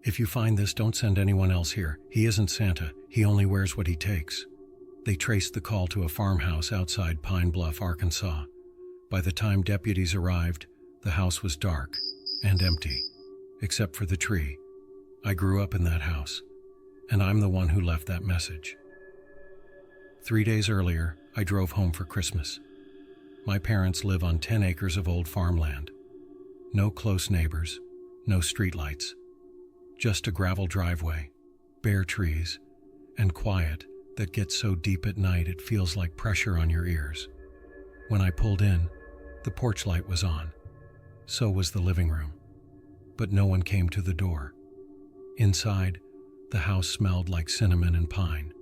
If you find this, don't send anyone else here. He isn't Santa. He only wears what he takes." They traced the call to a farmhouse outside Pine Bluff, Arkansas. By the time deputies arrived, the house was dark and empty, except for the tree. I grew up in that house, and I'm the one who left that message. 3 days earlier, I drove home for Christmas. My parents live on 10 acres of old farmland. No close neighbors, no streetlights. Just a gravel driveway, bare trees, and quiet that gets so deep at night it feels like pressure on your ears. When I pulled in, the porch light was on. So was the living room. But no one came to the door. Inside, the house smelled like cinnamon and pine.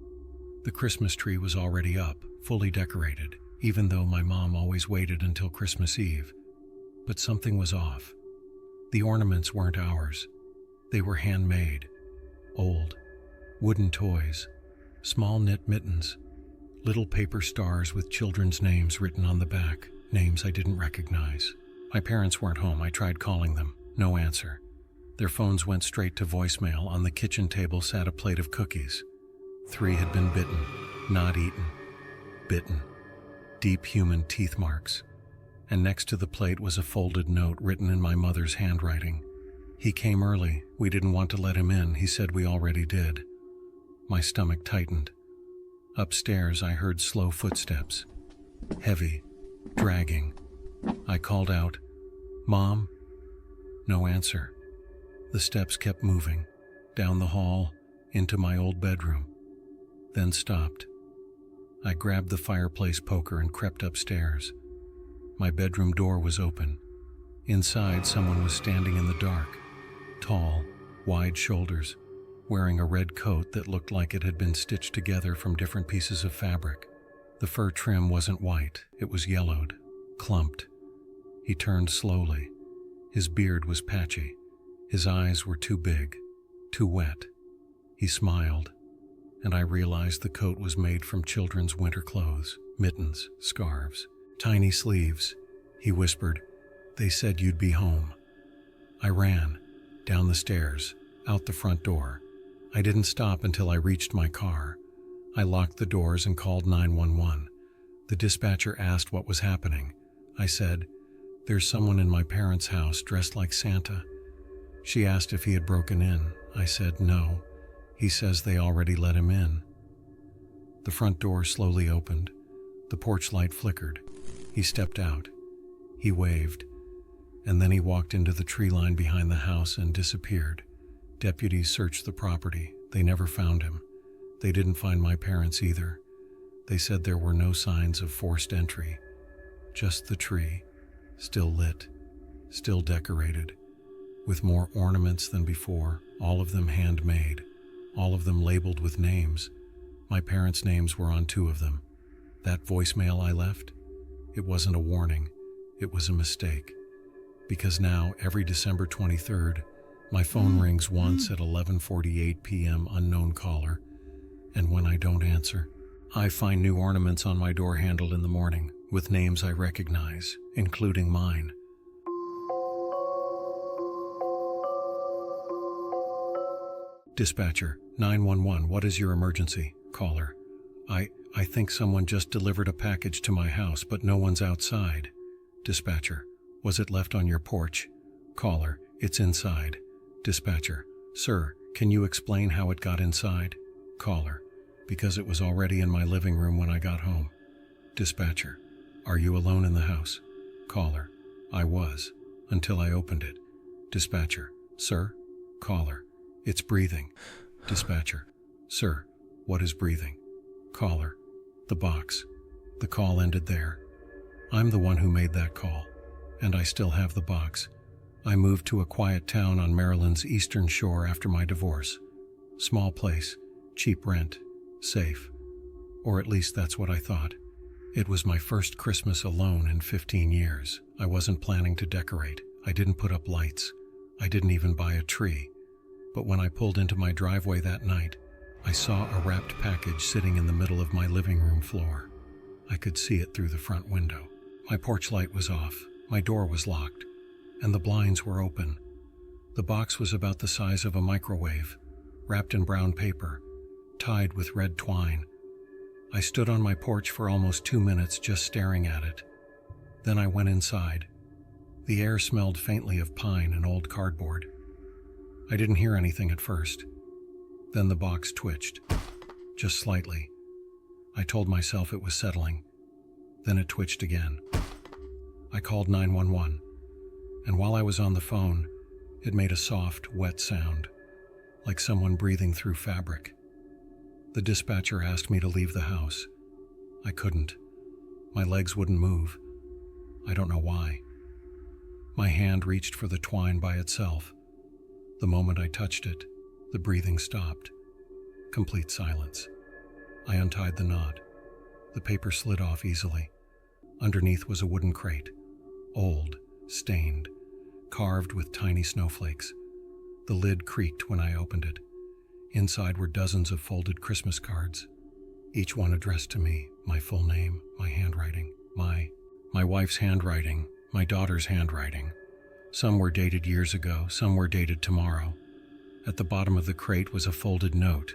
The Christmas tree was already up, fully decorated, even though my mom always waited until Christmas Eve. But something was off. The ornaments weren't ours. They were handmade, old, wooden toys, small knit mittens, little paper stars with children's names written on the back, names I didn't recognize. My parents weren't home. I tried calling them. No answer. Their phones went straight to voicemail. On the kitchen table sat a plate of cookies. 3 had been bitten, not eaten. Bitten. Deep human teeth marks. And next to the plate was a folded note written in my mother's handwriting. "He came early. We didn't want to let him in. He said we already did." My stomach tightened. Upstairs, I heard slow footsteps. Heavy, dragging. I called out, "Mom?" No answer. The steps kept moving, down the hall, into my old bedroom, then stopped. I grabbed the fireplace poker and crept upstairs. My bedroom door was open. Inside, someone was standing in the dark, tall, wide shoulders, wearing a red coat that looked like it had been stitched together from different pieces of fabric. The fur trim wasn't white, it was yellowed, clumped. He turned slowly. His beard was patchy. His eyes were too big, too wet. He smiled, and I realized the coat was made from children's winter clothes, mittens, scarves, tiny sleeves. He whispered, "They said you'd be home." I ran, down the stairs, out the front door. I didn't stop until I reached my car. I locked the doors and called 911. The dispatcher asked what was happening. I said, "There's someone in my parents' house dressed like Santa." She asked if he had broken in. I said no. He says they already let him in. The front door slowly opened. The porch light flickered. He stepped out. He waved, and then he walked into the tree line behind the house and disappeared. Deputies searched the property. They never found him. They didn't find my parents either. They said there were no signs of forced entry. Just the tree, still lit, still decorated, with more ornaments than before, all of them handmade, all of them labeled with names. My parents' names were on 2 of them. That voicemail I left, it wasn't a warning, it was a mistake. Because now, every December 23rd, my phone rings once at 11:48 p.m. unknown caller, and when I don't answer, I find new ornaments on my door handle in the morning with names I recognize, including mine. Dispatcher, 911, what is your emergency? Caller, I think someone just delivered a package to my house, but no one's outside. Dispatcher, was it left on your porch? Caller, it's inside. Dispatcher, sir, can you explain how it got inside? Caller, because it was already in my living room when I got home. Dispatcher, are you alone in the house? Caller, I was, until I opened it. Dispatcher, sir? Caller, it's breathing. Dispatcher, sir, what is breathing? Caller, the box. The call ended there. I'm the one who made that call, and I still have the box. I moved to a quiet town on Maryland's eastern shore after my divorce. Small place, cheap rent, safe. Or at least that's what I thought. It was my first Christmas alone in 15 years. I wasn't planning to decorate. I didn't put up lights. I didn't even buy a tree. But when I pulled into my driveway that night, I saw a wrapped package sitting in the middle of my living room floor. I could see it through the front window. My porch light was off, my door was locked, and the blinds were open. The box was about the size of a microwave, wrapped in brown paper, tied with red twine. I stood on my porch for almost 2 minutes just staring at it. Then I went inside. The air smelled faintly of pine and old cardboard. I didn't hear anything at first. Then the box twitched, just slightly. I told myself it was settling. Then it twitched again. I called 911, and while I was on the phone, it made a soft, wet sound, like someone breathing through fabric. The dispatcher asked me to leave the house. I couldn't. My legs wouldn't move. I don't know why. My hand reached for the twine by itself. The moment I touched it, the breathing stopped. Complete silence. I untied the knot. The paper slid off easily. Underneath was a wooden crate, old, stained, carved with tiny snowflakes. The lid creaked when I opened it. Inside were dozens of folded Christmas cards, each one addressed to me, my full name, my handwriting, my wife's handwriting, my daughter's handwriting. Some were dated years ago, some were dated tomorrow. At the bottom of the crate was a folded note.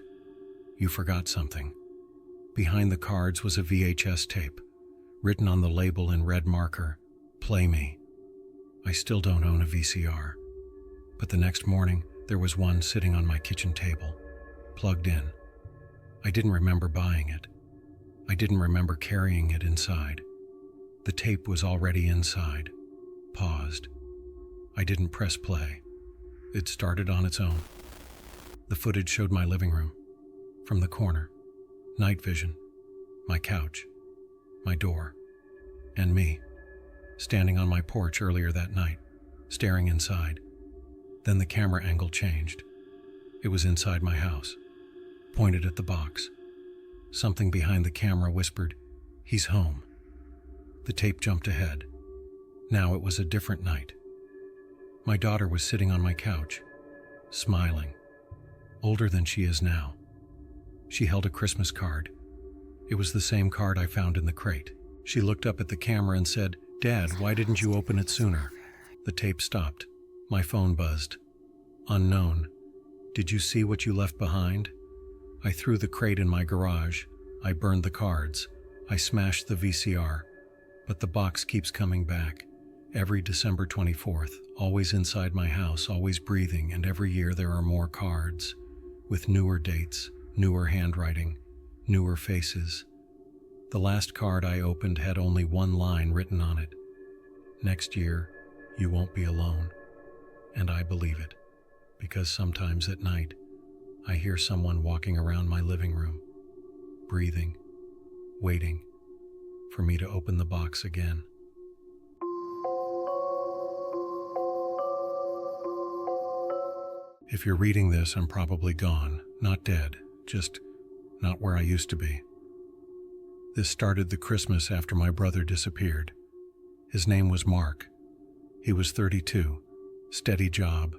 You forgot something. Behind the cards was a VHS tape, written on the label in red marker, "Play Me." I still don't own a VCR, but the next morning there was one sitting on my kitchen table, plugged in. I didn't remember buying it. I didn't remember carrying it inside. The tape was already inside, paused. I didn't press play. It started on its own. The footage showed my living room, from the corner, night vision, my couch, my door, and me, standing on my porch earlier that night, staring inside. Then the camera angle changed. It was inside my house, pointed at the box. Something behind the camera whispered, "He's home." The tape jumped ahead. Now it was a different night. My daughter was sitting on my couch, smiling, older than she is now. She held a Christmas card. It was the same card I found in the crate. She looked up at the camera and said, "Dad, why didn't you open it sooner?" The tape stopped. My phone buzzed. Unknown. "Did you see what you left behind?" I threw the crate in my garage. I burned the cards. I smashed the VCR. But the box keeps coming back. Every December 24th, always inside my house, always breathing, and every year there are more cards, with newer dates, newer handwriting, newer faces. The last card I opened had only one line written on it. "Next year, you won't be alone." And I believe it, because sometimes at night, I hear someone walking around my living room, breathing, waiting for me to open the box again. If you're reading this, I'm probably gone, not dead, just not where I used to be. This started the Christmas after my brother disappeared. His name was Mark. He was 32, steady job,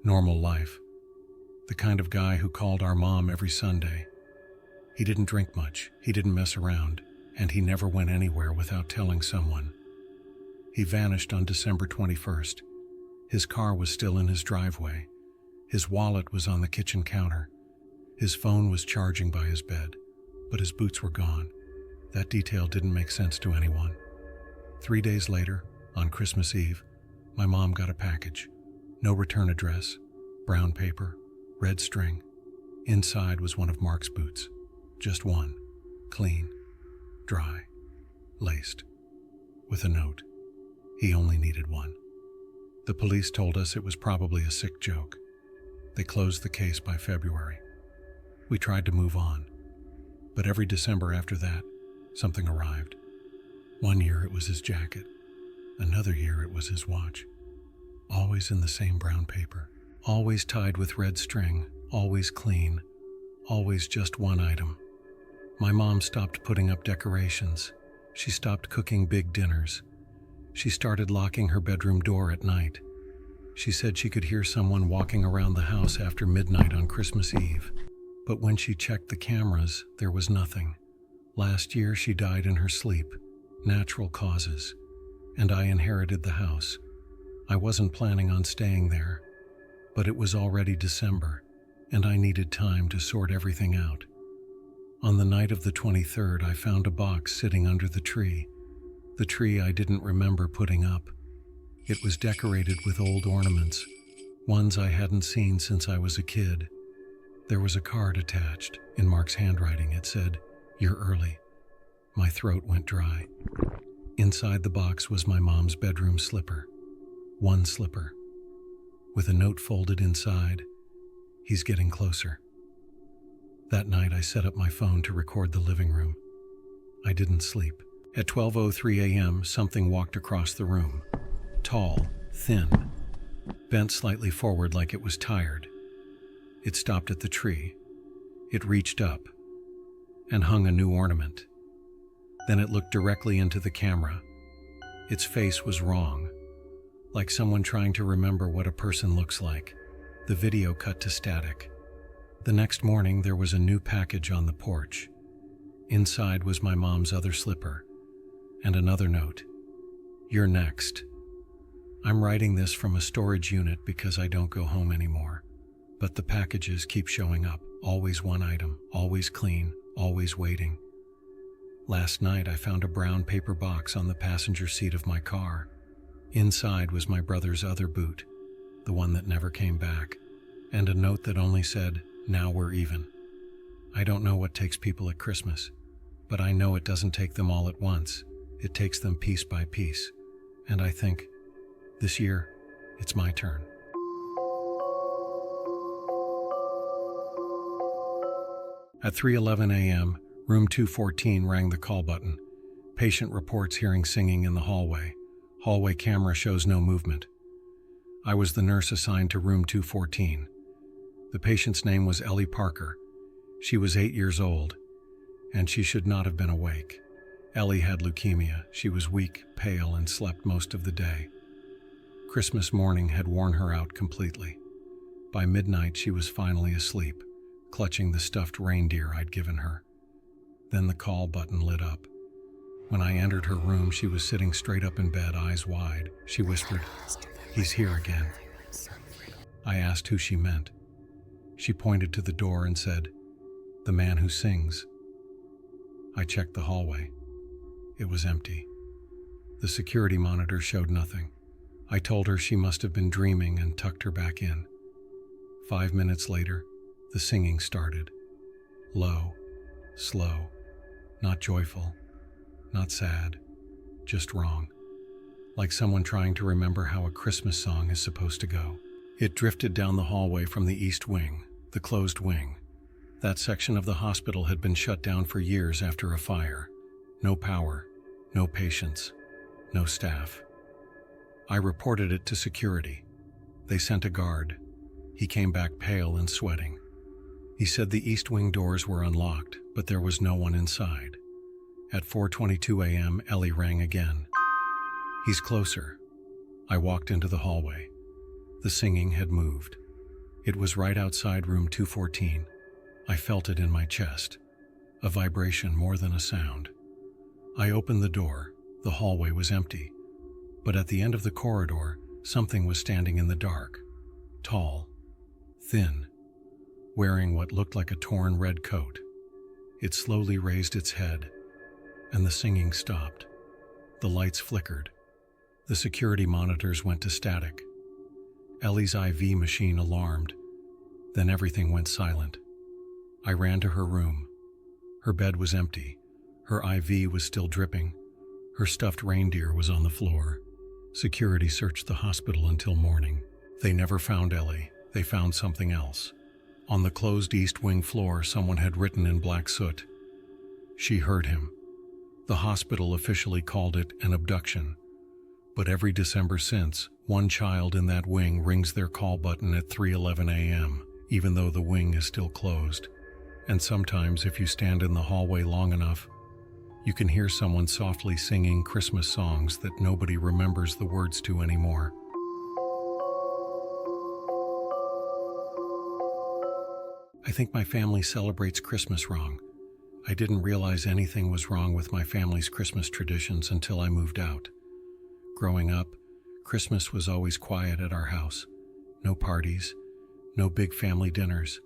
normal life. The kind of guy who called our mom every Sunday. He didn't drink much, he didn't mess around, and he never went anywhere without telling someone. He vanished on December 21st. His car was still in his driveway. His wallet was on the kitchen counter. His phone was charging by his bed, but his boots were gone. That detail didn't make sense to anyone. 3 days later, on Christmas Eve, my mom got a package. No return address, brown paper, red string. Inside was one of Mark's boots. Just one, clean, dry, laced, with a note. He only needed one. The police told us it was probably a sick joke. They closed the case by February. We tried to move on, but every December after that, something arrived. One year it was his jacket. Another year it was his watch. Always in the same brown paper. Always tied with red string. Always clean. Always just one item. My mom stopped putting up decorations. She stopped cooking big dinners. She started locking her bedroom door at night. She said she could hear someone walking around the house after midnight on Christmas Eve. But when she checked the cameras, there was nothing. Last year she died in her sleep, natural causes, and I inherited the house. I wasn't planning on staying there. But it was already December, and I needed time to sort everything out. On the night of the 23rd, I found a box sitting under the tree I didn't remember putting up. It was decorated with old ornaments, ones I hadn't seen since I was a kid. There was a card attached. In Mark's handwriting, it said, "You're early." My throat went dry. Inside the box was my mom's bedroom slipper. One slipper. With a note folded inside, "He's getting closer." That night, I set up my phone to record the living room. I didn't sleep. At 12:03 a.m., something walked across the room. Tall, thin, bent slightly forward like it was tired. It stopped at the tree. It reached up and hung a new ornament. Then it looked directly into the camera. Its face was wrong, like someone trying to remember what a person looks like. The video cut to static. The next morning, there was a new package on the porch. Inside was my mom's other slipper and another note. "You're next." I'm writing this from a storage unit because I don't go home anymore. But the packages keep showing up. Always one item, always clean, always waiting. Last night, I found a brown paper box on the passenger seat of my car. Inside was my brother's other boot, the one that never came back, and a note that only said, "Now we're even." I don't know what takes people at Christmas, but I know it doesn't take them all at once. It takes them piece by piece. And I think, this year, it's my turn. At 3:11 a.m., room 214 rang the call button. Patient reports hearing singing in the hallway. Hallway camera shows no movement. I was the nurse assigned to room 214. The patient's name was Ellie Parker. She was 8 years old, and she should not have been awake. Ellie had leukemia. She was weak, pale, and slept most of the day. Christmas morning had worn her out completely. By midnight, she was finally asleep, clutching the stuffed reindeer I'd given her. Then the call button lit up. When I entered her room, she was sitting straight up in bed, eyes wide. She whispered, "He's here again." I asked who she meant. She pointed to the door and said, "The man who sings." I checked the hallway. It was empty. The security monitor showed nothing. I told her she must have been dreaming and tucked her back in. 5 minutes later, the singing started. Low, slow, not joyful, not sad, just wrong. Like someone trying to remember how a Christmas song is supposed to go. It drifted down the hallway from the east wing, the closed wing. That section of the hospital had been shut down for years after a fire. No power, no patients, no staff. I reported it to security. They sent a guard. He came back pale and sweating. He said the east wing doors were unlocked, but there was no one inside. At 4:22 a.m., Ellie rang again. "He's closer." I walked into the hallway. The singing had moved. It was right outside room 214. I felt it in my chest. A vibration more than a sound. I opened the door. The hallway was empty. But at the end of the corridor, something was standing in the dark. Tall, thin, wearing what looked like a torn red coat. It slowly raised its head, and the singing stopped. The lights flickered. The security monitors went to static. Ellie's IV machine alarmed. Then everything went silent. I ran to her room. Her bed was empty. Her IV was still dripping. Her stuffed reindeer was on the floor. Security searched the hospital until morning. They never found Ellie. They found something else. On the closed east wing floor, someone had written in black soot, "She heard him." The hospital officially called it an abduction. But every December since, one child in that wing rings their call button at 3:11 a.m., even though the wing is still closed. And sometimes, if you stand in the hallway long enough, you can hear someone softly singing Christmas songs that nobody remembers the words to anymore. I think my family celebrates Christmas wrong. I didn't realize anything was wrong with my family's Christmas traditions until I moved out. Growing up, Christmas was always quiet at our house. No parties, No big family dinners,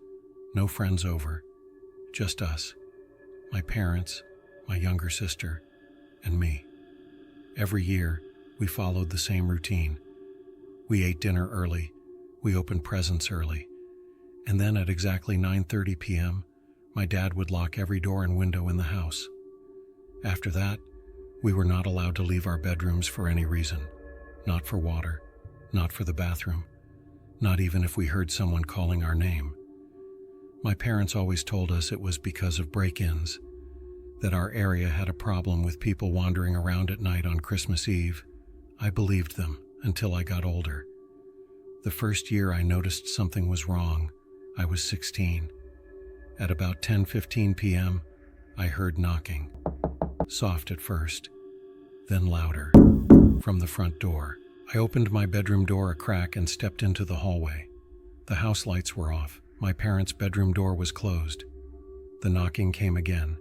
no friends over, just us, my parents, my younger sister, and me. Every year, we followed the same routine. We ate dinner early, we opened presents early, and then at exactly 9:30 p.m., my dad would lock every door and window in the house. After that, we were not allowed to leave our bedrooms for any reason. Not for water, not for the bathroom, not even if we heard someone calling our name. My parents always told us it was because of break-ins, that our area had a problem with people wandering around at night on Christmas Eve. I believed them until I got older. The first year I noticed something was wrong, I was 16. At about 10:15 p.m., I heard knocking. Soft at first, then louder, from the front door. I opened my bedroom door a crack and stepped into the hallway. The house lights were off. My parents' bedroom door was closed. The knocking came again.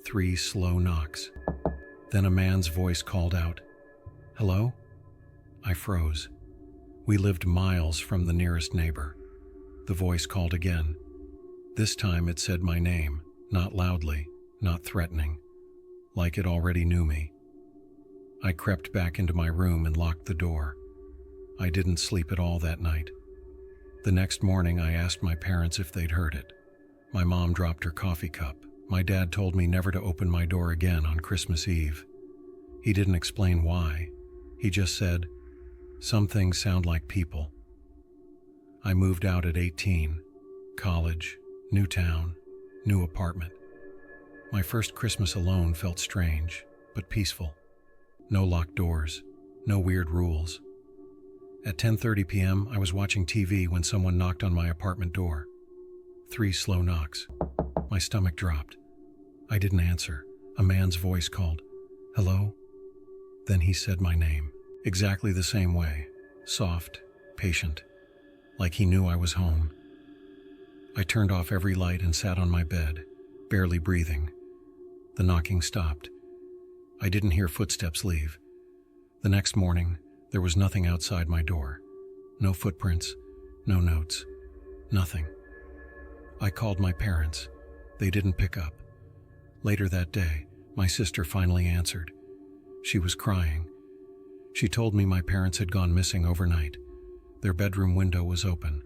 3 slow knocks. Then a man's voice called out, "Hello?" I froze. We lived miles from the nearest neighbor. The voice called again. This time it said my name, not loudly, not threatening, like it already knew me. I crept back into my room and locked the door. I didn't sleep at all that night. The next morning I asked my parents if they'd heard it. My mom dropped her coffee cup. My dad told me never to open my door again on Christmas Eve. He didn't explain why. He just said, "Some things sound like people." I moved out at 18. College, new town, new apartment. My first Christmas alone felt strange, but peaceful. No locked doors, no weird rules. At 10:30 p.m., I was watching TV when someone knocked on my apartment door. 3 slow knocks. My stomach dropped. I didn't answer. A man's voice called, "Hello?" Then he said my name, exactly the same way, soft, patient, like he knew I was home. I turned off every light and sat on my bed, barely breathing. The knocking stopped. I didn't hear footsteps leave. The next morning, there was nothing outside my door. No footprints, no notes, nothing. I called my parents. They didn't pick up. Later that day, my sister finally answered. She was crying. She told me my parents had gone missing overnight. Their bedroom window was open.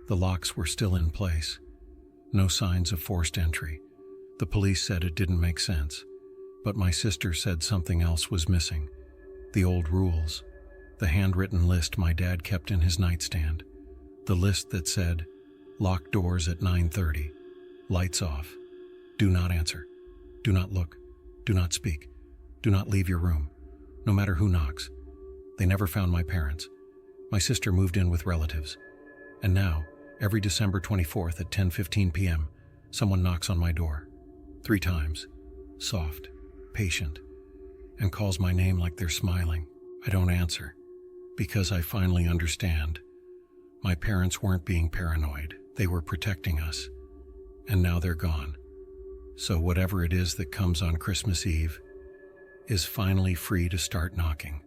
The locks were still in place. No signs of forced entry. The police said it didn't make sense. But my sister said something else was missing. The old rules. The handwritten list my dad kept in his nightstand. The list that said, "Lock doors at 9:30. Lights off. Do not answer. Do not look. Do not speak. Do not leave your room, no matter who knocks." They never found my parents. My sister moved in with relatives. And now, every December 24th at 10:15 p.m., someone knocks on my door. 3 times. Soft, patient, and calls my name like they're smiling. I don't answer, because I finally understand. My parents weren't being paranoid. They were protecting us. And now they're gone. So whatever it is that comes on Christmas Eve is finally free to start knocking.